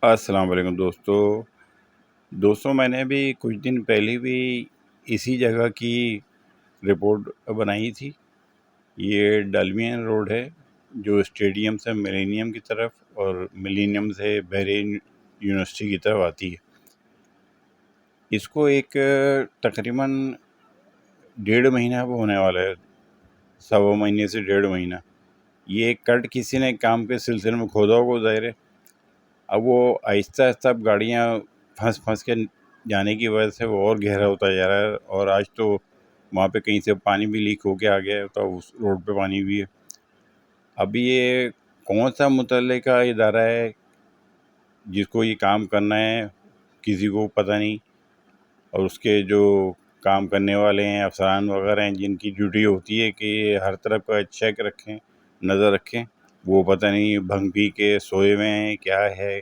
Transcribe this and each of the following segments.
السلام علیکم دوستوں میں نے بھی کچھ دن پہلے بھی اسی جگہ کی رپورٹ بنائی تھی۔ یہ ڈلمین روڈ ہے جو اسٹیڈیم سے ملینیم کی طرف اور ملینیم سے بحرین یونیورسٹی کی طرف آتی ہے۔ اس کو ایک تقریباً 1.5 مہینہ ہونے والا ہے، 1.25 مہینے سے 1.5 مہینہ۔ یہ ایک کٹ کسی نے کام کے سلسلے میں کھودا ہوگا ظاہر ہے۔ اب وہ آہستہ آہستہ اب گاڑیاں پھنس کے جانے کی وجہ سے وہ اور گہرا ہوتا جا رہا ہے، اور آج تو وہاں پہ کہیں سے پانی بھی لیک ہو کے آ گیا ہے، تو اس روڈ پہ پانی بھی ہے۔ اب یہ کون سا متعلقہ ادارہ ہے جس کو یہ کام کرنا ہے، کسی کو پتہ نہیں، اور اس کے جو کام کرنے والے ہیں، افسران وغیرہ ہیں، جن کی ڈیوٹی ہوتی ہے کہ یہ ہر طرف کا چیک رکھیں، نظر رکھیں، وہ پتہ نہیں بھنگ پی کے سوئے ہوئے ہیں، کیا ہے،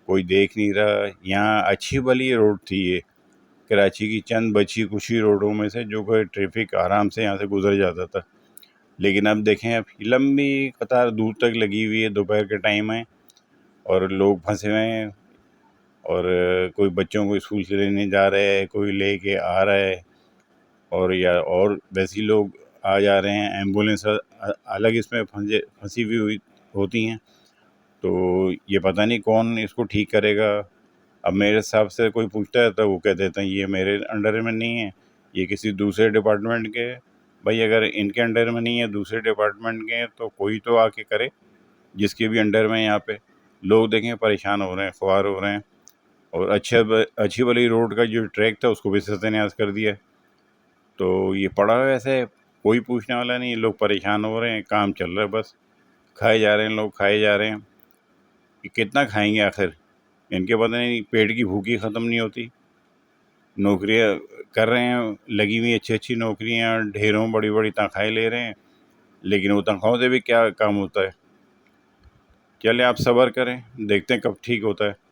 کوئی دیکھ نہیں رہا۔ یہاں اچھی بلی روڈ تھی، یہ کراچی کی چند بچی کچھی روڈوں میں سے جو کہ ٹریفک آرام سے یہاں سے گزر جاتا تھا، لیکن اب دیکھیں اب لمبی قطار دور تک لگی ہوئی ہے، دوپہر کے ٹائم ہے اور لوگ پھنسے ہوئے ہیں، اور کوئی بچوں کو اسکول سے لینے جا رہے ہیں، کوئی لے کے آ رہا ہے، اور ویسے ہی لوگ آ جا رہے ہیں۔ ایمبولینس الگ اس میں پھنسی ہوئی ہوتی ہیں، تو یہ پتہ نہیں کون اس کو ٹھیک کرے گا۔ اب میرے حساب سے کوئی پوچھتا ہے تو وہ کہہ دیتے ہیں یہ میرے انڈر میں نہیں ہے، یہ کسی دوسرے ڈپارٹمنٹ کے ہے۔ بھائی اگر ان کے انڈر میں نہیں ہے، دوسرے ڈپارٹمنٹ کے ہیں، تو کوئی تو آ کے کرے جس کے بھی انڈر میں۔ یہاں پہ لوگ دیکھیں پریشان ہو رہے ہیں، خوار ہو رہے ہیں، اور اچھی والی روڈ کا جو ٹریک تھا اس کو بھی ستیہ ناش کر دیا۔ تو یہ پڑا ہوا ایسے کوئی پوچھنے والا نہیں، لوگ پریشان ہو رہے ہیں، کام چل رہا ہے، بس کھائے جا رہے ہیں، لوگ کھائے جا رہے ہیں۔ یہ کتنا کھائیں گے آخر؟ ان کے پتہ نہیں پیٹ کی بھوکی ختم نہیں ہوتی۔ نوکریاں کر رہے ہیں، لگی ہوئی اچھی نوکریاں، ڈھیروں بڑی بڑی تنخواہیں لے رہے ہیں، لیکن وہ تنخواہوں سے بھی کیا کام ہوتا ہے؟ چلے آپ صبر کریں، دیکھتے ہیں کب ٹھیک ہوتا ہے۔